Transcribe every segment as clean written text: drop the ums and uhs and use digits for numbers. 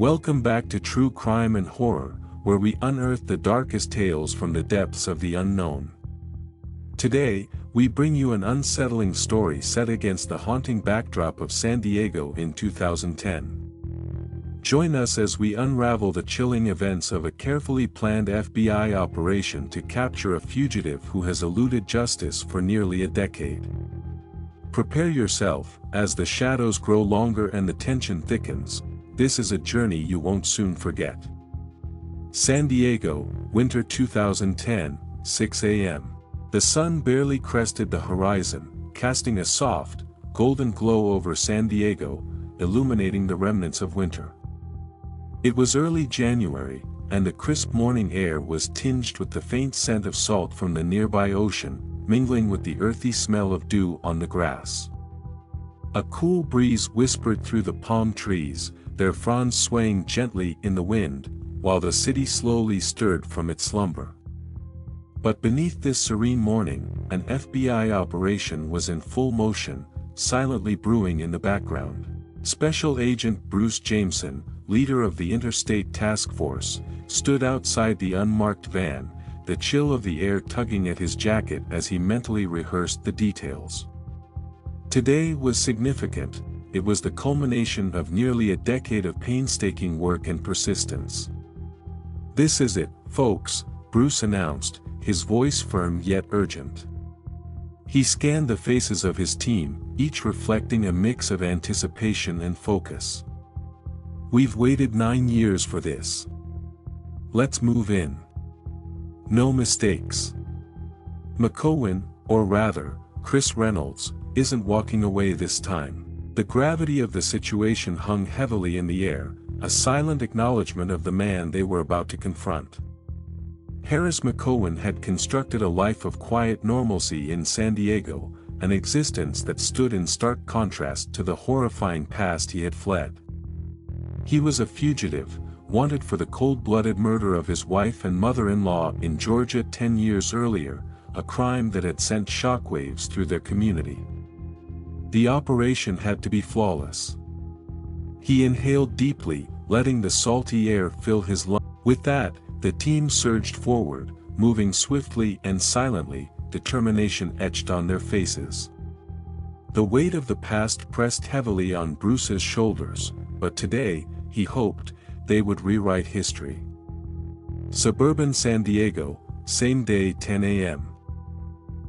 Welcome back to True Crime and Horror, where we unearth the darkest tales from the depths of the unknown. Today, we bring you an unsettling story set against the haunting backdrop of San Diego in 2010. Join us as we unravel the chilling events of a carefully planned FBI operation to capture a fugitive who has eluded justice for nearly a decade. Prepare yourself, as the shadows grow longer and the tension thickens. This is a journey you won't soon forget. San Diego, winter 2010, 6 a.m. The sun barely crested the horizon, casting a soft, golden glow over San Diego, illuminating the remnants of winter. It was early January, and the crisp morning air was tinged with the faint scent of salt from the nearby ocean, mingling with the earthy smell of dew on the grass. A cool breeze whispered through the palm trees, their fronds swaying gently in the wind, while the city slowly stirred from its slumber. But beneath this serene morning, an FBI operation was in full motion, silently brewing in the background. Special Agent Bruce Jameson, leader of the Interstate Task Force, stood outside the unmarked van, the chill of the air tugging at his jacket as he mentally rehearsed the details. Today was significant. It was the culmination of nearly a decade of painstaking work and persistence. "This is it, folks," Bruce announced, his voice firm yet urgent. He scanned the faces of his team, each reflecting a mix of anticipation and focus. "We've waited 9 years for this. Let's move in. No mistakes. McCowan, or rather, Chris Reynolds, isn't walking away this time." The gravity of the situation hung heavily in the air, a silent acknowledgement of the man they were about to confront. Harris McCowan had constructed a life of quiet normalcy in San Diego, an existence that stood in stark contrast to the horrifying past he had fled. He was a fugitive, wanted for the cold-blooded murder of his wife and mother-in-law in Georgia 10 years earlier, a crime that had sent shockwaves through their community. The operation had to be flawless. He inhaled deeply, letting the salty air fill his lungs. With that, the team surged forward, moving swiftly and silently, determination etched on their faces. The weight of the past pressed heavily on Bruce's shoulders, but today, he hoped, they would rewrite history. Suburban San Diego, same day 10 a.m.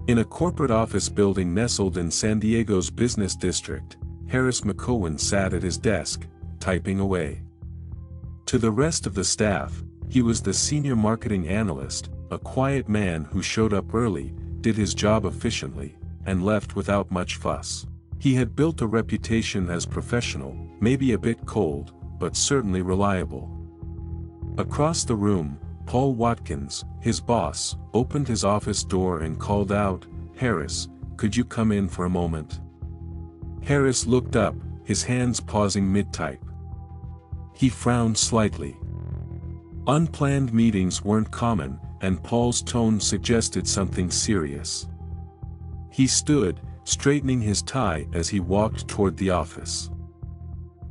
In a corporate office building nestled in San Diego's business district, Harris McCowan sat at his desk, typing away. To the rest of the staff, he was the senior marketing analyst, a quiet man who showed up early, did his job efficiently, and left without much fuss. He had built a reputation as professional, maybe a bit cold, but certainly reliable. Across the room, Paul Watkins, his boss, opened his office door and called out, "Harris, could you come in for a moment?" Harris looked up, his hands pausing mid-type. He frowned slightly. Unplanned meetings weren't common, and Paul's tone suggested something serious. He stood, straightening his tie as he walked toward the office.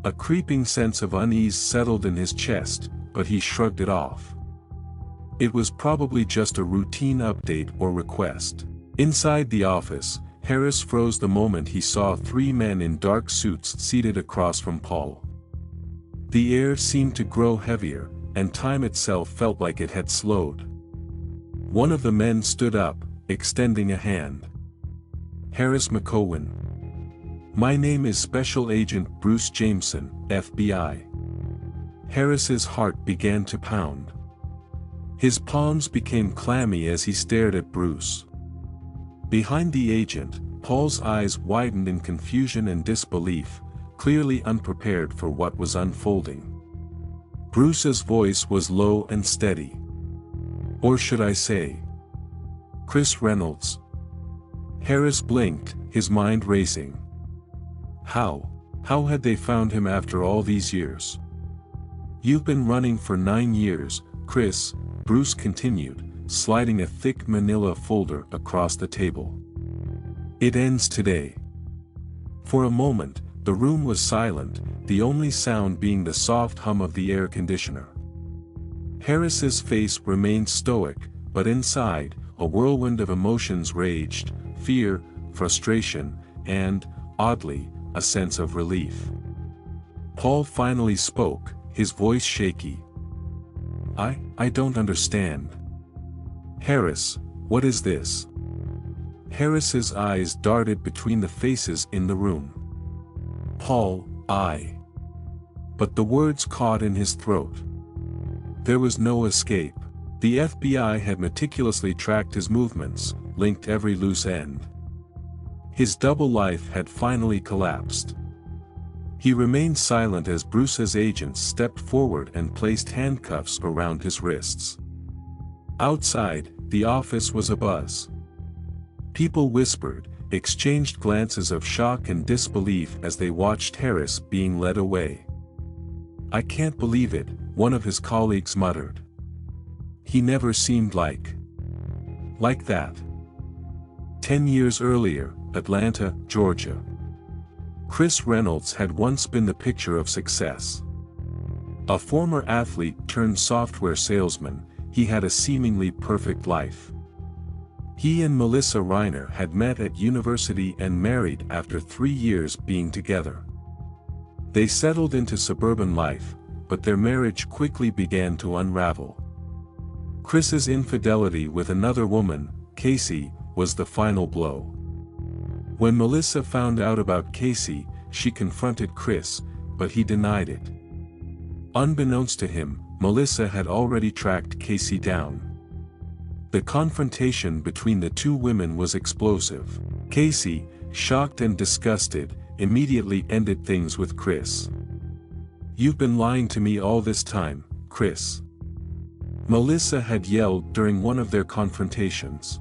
A creeping sense of unease settled in his chest, but he shrugged it off. It was probably just a routine update or request. Inside the office, Harris froze the moment he saw 3 men in dark suits seated across from Paul. The air seemed to grow heavier, and time itself felt like it had slowed. One of the men stood up, extending a hand. "Harris McCowan. My name is Special Agent Bruce Jameson, FBI." Harris's heart began to pound. His palms became clammy as he stared at Bruce. Behind the agent, Paul's eyes widened in confusion and disbelief, clearly unprepared for what was unfolding. Bruce's voice was low and steady. "Or should I say, Chris Reynolds?" Harris blinked, his mind racing. How had they found him after all these years? "You've been running for 9 years, Chris," Bruce continued, sliding a thick manila folder across the table. "It ends today." For a moment, the room was silent, the only sound being the soft hum of the air conditioner. Harris's face remained stoic, but inside, a whirlwind of emotions raged: fear, frustration, and, oddly, a sense of relief. Paul finally spoke, his voice shaky. I don't understand. Harris, what is this?" Harris's eyes darted between the faces in the room. Paul, But the words caught in his throat. There was no escape. The FBI had meticulously tracked his movements, linked every loose end. His double life had finally collapsed. He remained silent as Bruce's agents stepped forward and placed handcuffs around his wrists. Outside, the office was abuzz. People whispered, exchanged glances of shock and disbelief as they watched Harris being led away. "I can't believe it," one of his colleagues muttered. "He never seemed like that." 10 years earlier, Atlanta, Georgia. Chris Reynolds had once been the picture of success. A former athlete turned software salesman, he had a seemingly perfect life. He and Melissa Reiner had met at university and married after 3 years being together. They settled into suburban life, but their marriage quickly began to unravel. Chris's infidelity with another woman, Casey, was the final blow. When Melissa found out about Casey, she confronted Chris, but he denied it. Unbeknownst to him, Melissa had already tracked Casey down. The confrontation between the two women was explosive. Casey, shocked and disgusted, immediately ended things with Chris. "You've been lying to me all this time, Chris," Melissa had yelled during one of their confrontations.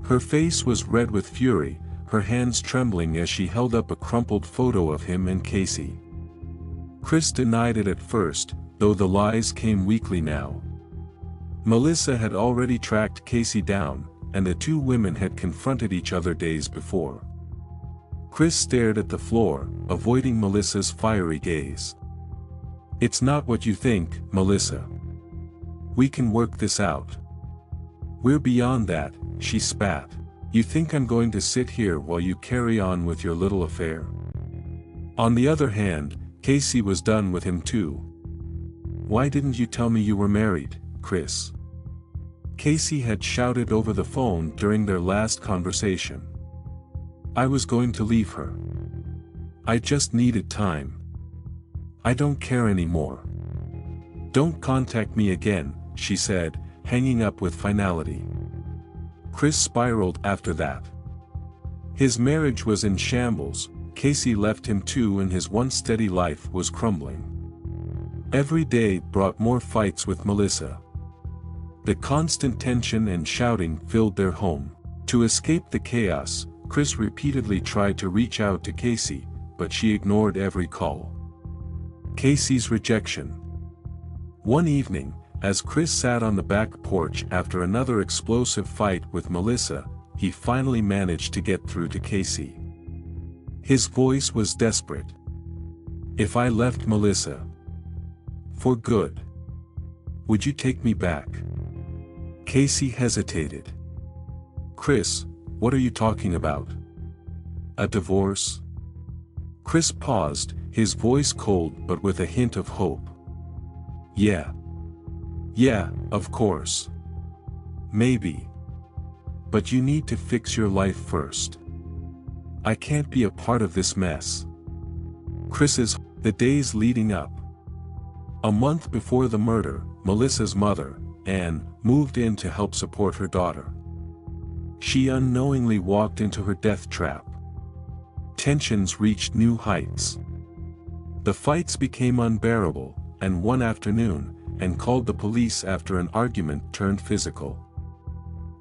Her face was red with fury, her hands trembling as she held up a crumpled photo of him and Casey. Chris denied it at first, though the lies came weakly now. Melissa had already tracked Casey down, and the two women had confronted each other days before. Chris stared at the floor, avoiding Melissa's fiery gaze. "It's not what you think, Melissa. We can work this out. We're beyond that," she spat. "You think I'm going to sit here while you carry on with your little affair?" On the other hand, Casey was done with him too. "Why didn't you tell me you were married, Chris?" Casey had shouted over the phone during their last conversation. "I was going to leave her. I just needed time. I don't care anymore. Don't contact me again," she said, hanging up with finality. Chris spiraled after that. His marriage was in shambles, Casey left him too, and his once steady life was crumbling. Every day brought more fights with Melissa. The constant tension and shouting filled their home. To escape the chaos, Chris repeatedly tried to reach out to Casey, but she ignored every call. Casey's rejection. One evening, as Chris sat on the back porch after another explosive fight with Melissa, he finally managed to get through to Casey. His voice was desperate. "If I left Melissa for good, would you take me back?" Casey hesitated. "Chris, what are you talking about? A divorce?" Chris paused, his voice cold but with a hint of hope. Yeah, of course. Maybe. But you need to fix your life first. I can't be a part of this mess." The days leading up. A month before the murder, Melissa's mother, Anne, moved in to help support her daughter. She unknowingly walked into her death trap. Tensions reached new heights. The fights became unbearable, and one afternoon, Anne called the police after an argument turned physical.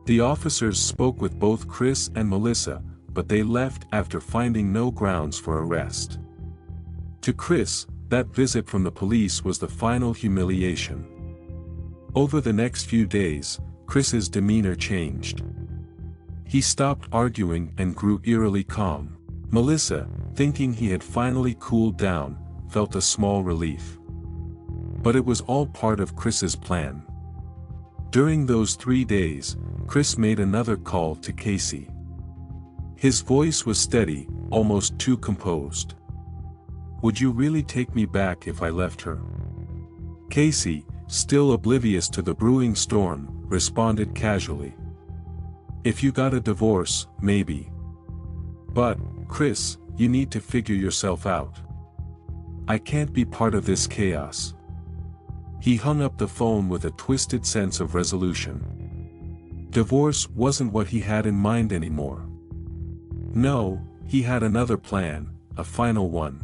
The officers spoke with both Chris and Melissa, but they left after finding no grounds for arrest. To Chris, that visit from the police was the final humiliation. Over the next few days, Chris's demeanor changed. He stopped arguing and grew eerily calm. Melissa, thinking he had finally cooled down, felt a small relief. But it was all part of Chris's plan. During those 3 days, Chris made another call to Casey. His voice was steady, almost too composed. "Would you really take me back if I left her?" Casey, still oblivious to the brewing storm, responded casually. "If you got a divorce, maybe. But, Chris, you need to figure yourself out. I can't be part of this chaos." He hung up the phone with a twisted sense of resolution. Divorce wasn't what he had in mind anymore. No, he had another plan, a final one.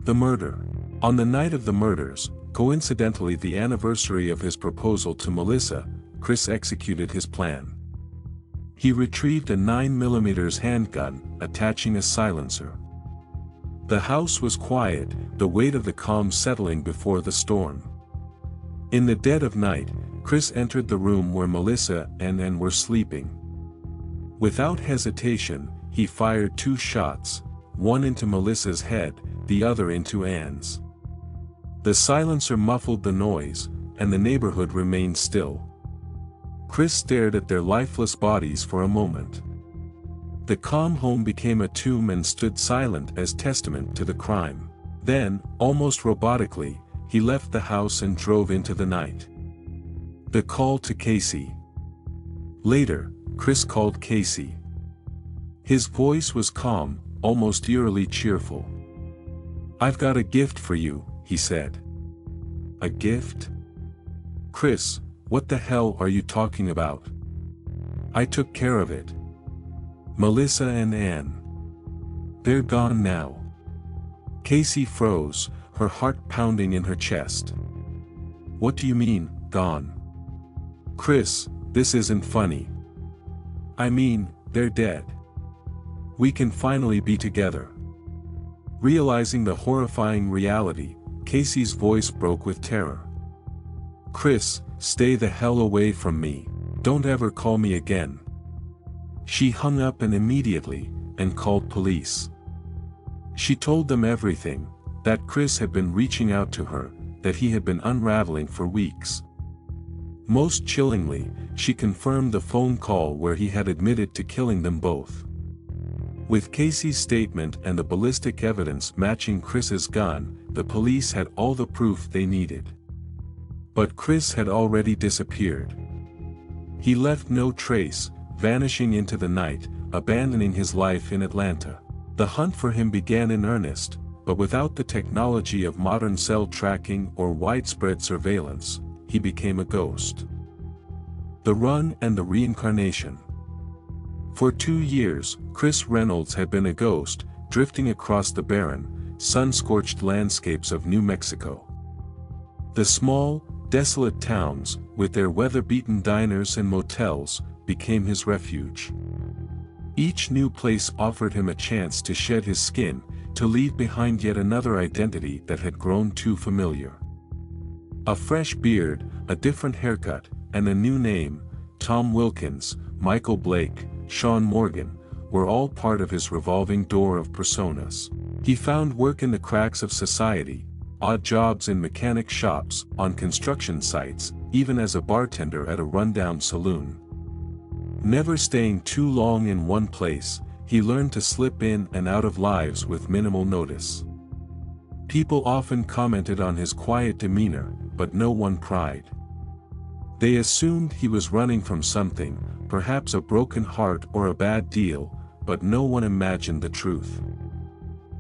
The murder. On the night of the murders, coincidentally the anniversary of his proposal to Melissa, Chris executed his plan. He retrieved a 9mm handgun, attaching a silencer. The house was quiet, the weight of the calm settling before the storm. In the dead of night, Chris entered the room where Melissa and Ann were sleeping. Without hesitation, he fired 2 shots, one into Melissa's head, the other into Ann's. The silencer muffled the noise, and the neighborhood remained still. Chris stared at their lifeless bodies for a moment. The calm home became a tomb and stood silent as testament to the crime. Then, almost robotically, he left the house and drove into the night. The call to Casey. Later, Chris called Casey. His voice was calm, almost eerily cheerful. "I've got a gift for you," he said. "A gift?" "Chris, what the hell are you talking about? I took care of it. Melissa and Ann. They're gone now." Casey froze, her heart pounding in her chest. "What do you mean, gone?" "Chris, this isn't funny. I mean, they're dead. We can finally be together." Realizing the horrifying reality, Casey's voice broke with terror. "Chris, stay the hell away from me. Don't ever call me again." She hung up and called police. She told them everything, that Chris had been reaching out to her, that he had been unraveling for weeks. Most chillingly, she confirmed the phone call where he had admitted to killing them both. With Casey's statement and the ballistic evidence matching Chris's gun, the police had all the proof they needed. But Chris had already disappeared. He left no trace, vanishing into the night, abandoning his life in Atlanta. The hunt for him began in earnest, but without the technology of modern cell tracking or widespread surveillance, he became a ghost. The Run and the Reincarnation. For 2 years, Chris Reynolds had been a ghost, drifting across the barren, sun-scorched landscapes of New Mexico. The small, desolate towns, with their weather-beaten diners and motels, became his refuge. Each new place offered him a chance to shed his skin, to leave behind yet another identity that had grown too familiar. A fresh beard, a different haircut, and a new name, Tom Wilkins, Michael Blake, Sean Morgan, were all part of his revolving door of personas. He found work in the cracks of society, odd jobs in mechanic shops, on construction sites, even as a bartender at a rundown saloon. Never staying too long in one place, he learned to slip in and out of lives with minimal notice. People often commented on his quiet demeanor, but no one pried. They assumed he was running from something, perhaps a broken heart or a bad deal, but no one imagined the truth.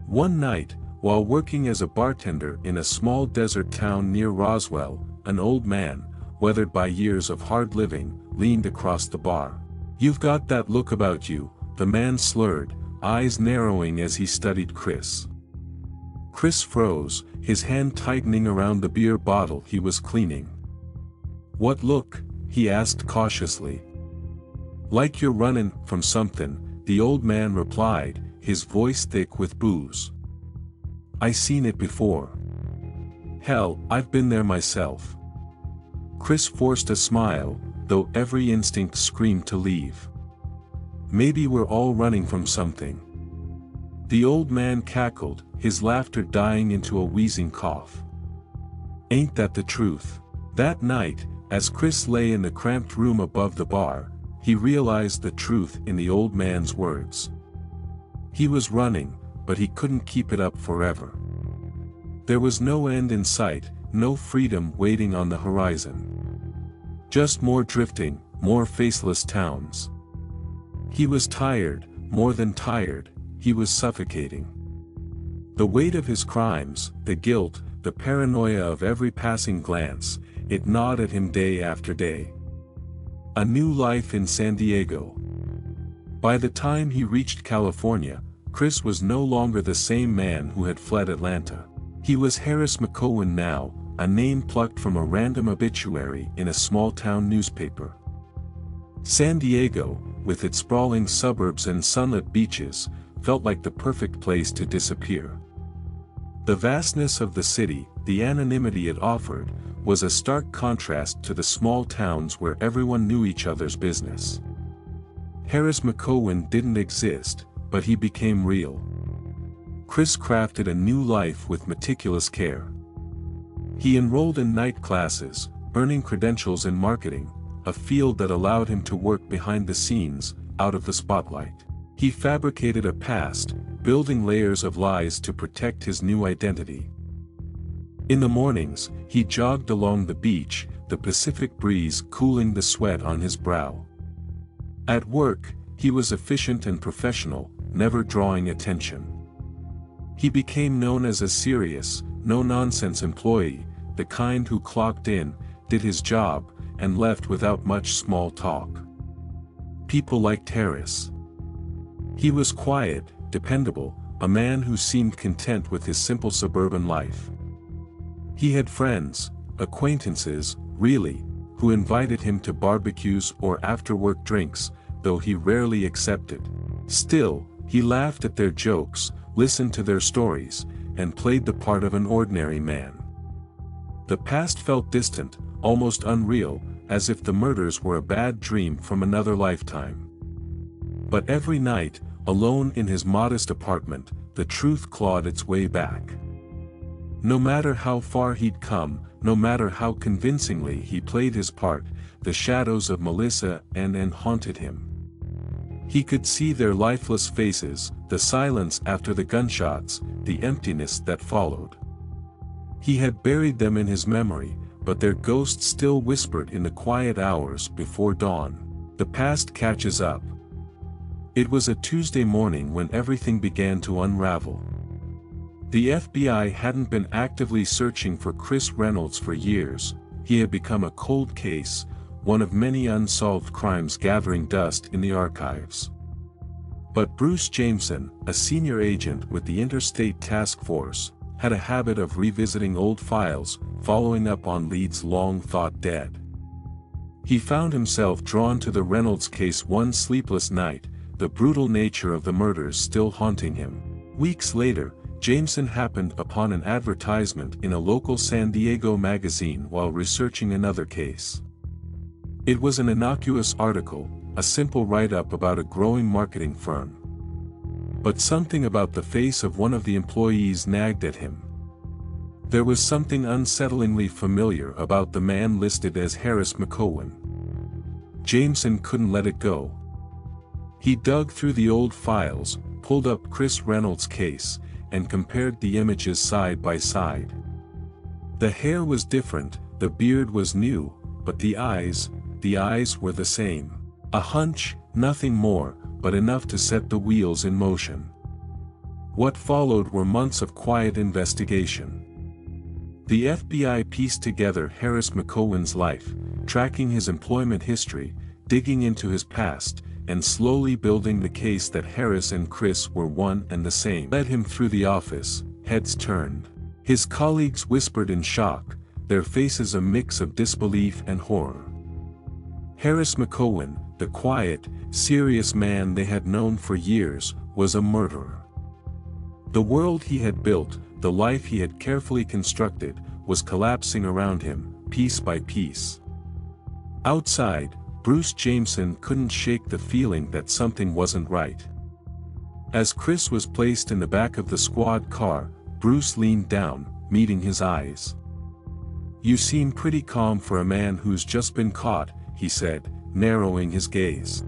One night, while working as a bartender in a small desert town near Roswell, an old man, weathered by years of hard living, leaned across the bar. "You've got that look about you," the man slurred, eyes narrowing as he studied Chris. Chris froze, his hand tightening around the beer bottle he was cleaning. "What look?" he asked cautiously. "Like you're running from something," the old man replied, his voice thick with booze. "I seen it before. Hell, I've been there myself." Chris forced a smile, though every instinct screamed to leave. "Maybe we're all running from something." The old man cackled, his laughter dying into a wheezing cough. "Ain't that the truth?" That night, as Chris lay in the cramped room above the bar, he realized the truth in the old man's words. He was running, but he couldn't keep it up forever. There was no end in sight, no freedom waiting on the horizon. Just more drifting, more faceless towns. He was tired, more than tired, he was suffocating. The weight of his crimes, the guilt, the paranoia of every passing glance, it gnawed at him day after day. A new life in San Diego. By the time he reached California, Chris was no longer the same man who had fled Atlanta. He was Harris McCowan now, a name plucked from a random obituary in a small-town newspaper. San Diego, with its sprawling suburbs and sunlit beaches, felt like the perfect place to disappear. The vastness of the city, the anonymity it offered, was a stark contrast to the small towns where everyone knew each other's business. Harris McCowan didn't exist, but he became real. Chris crafted a new life with meticulous care. He enrolled in night classes, earning credentials in marketing, a field that allowed him to work behind the scenes, out of the spotlight. He fabricated a past, building layers of lies to protect his new identity. In the mornings, he jogged along the beach, the Pacific breeze cooling the sweat on his brow. At work, he was efficient and professional, never drawing attention. He became known as a serious, no-nonsense employee, the kind who clocked in, did his job, and left without much small talk. People liked Harris. He was quiet, dependable, a man who seemed content with his simple suburban life. He had friends, acquaintances, really, who invited him to barbecues or after-work drinks, though he rarely accepted. Still, he laughed at their jokes, listened to their stories, and played the part of an ordinary man. The past felt distant, almost unreal, as if the murders were a bad dream from another lifetime. But every night, alone in his modest apartment, the truth clawed its way back. No matter how far he'd come, no matter how convincingly he played his part, the shadows of Melissa and Ann haunted him. He could see their lifeless faces, the silence after the gunshots, the emptiness that followed. He had buried them in his memory, but their ghosts still whispered in the quiet hours before dawn. The past catches up. It was a Tuesday morning when everything began to unravel. The FBI hadn't been actively searching for Chris Reynolds for years. He had become a cold case, one of many unsolved crimes gathering dust in the archives. But Bruce Jameson, a senior agent with the Interstate Task Force, had a habit of revisiting old files, following up on leads long thought dead. He found himself drawn to the Reynolds case one sleepless night, the brutal nature of the murders still haunting him. Weeks later, Jameson happened upon an advertisement in a local San Diego magazine while researching another case. It was an innocuous article, a simple write-up about a growing marketing firm. But something about the face of one of the employees nagged at him. There was something unsettlingly familiar about the man listed as Harris McCowan. Jameson couldn't let it go. He dug through the old files, pulled up Chris Reynolds' case, and compared the images side by side. The hair was different, the beard was new, but the eyes were the same. A hunch, nothing more, but enough to set the wheels in motion. What followed were months of quiet investigation. The FBI pieced together Harris McCowan's life, tracking his employment history, digging into his past, and slowly building the case that Harris and Chris were one and the same. Led him through the office, heads turned. His colleagues whispered in shock, their faces a mix of disbelief and horror. Harris McCowan, the quiet, serious man they had known for years, was a murderer. The world he had built, the life he had carefully constructed, was collapsing around him, piece by piece. Outside, Bruce Jameson couldn't shake the feeling that something wasn't right. As Chris was placed in the back of the squad car, Bruce leaned down, meeting his eyes. "You seem pretty calm for a man who's just been caught," he said, narrowing his gaze.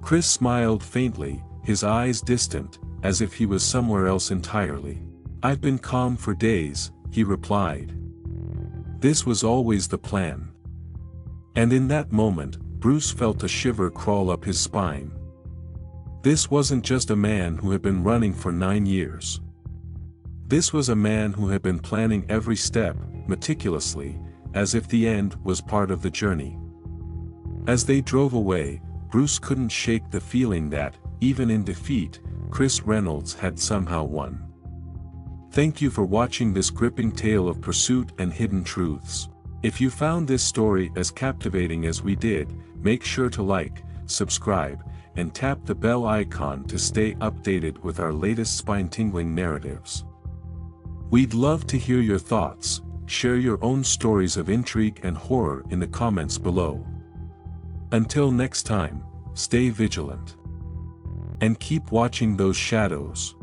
Chris smiled faintly, his eyes distant, as if he was somewhere else entirely. "I've been calm for days," he replied. "This was always the plan." And in that moment, Bruce felt a shiver crawl up his spine. This wasn't just a man who had been running for 9 years. This was a man who had been planning every step, meticulously, as if the end was part of the journey. As they drove away, Bruce couldn't shake the feeling that, even in defeat, Chris Reynolds had somehow won. Thank you for watching this gripping tale of pursuit and hidden truths. If you found this story as captivating as we did, make sure to like, subscribe, and tap the bell icon to stay updated with our latest spine-tingling narratives. We'd love to hear your thoughts. Share your own stories of intrigue and horror in the comments below. Until next time, stay vigilant. And keep watching those shadows.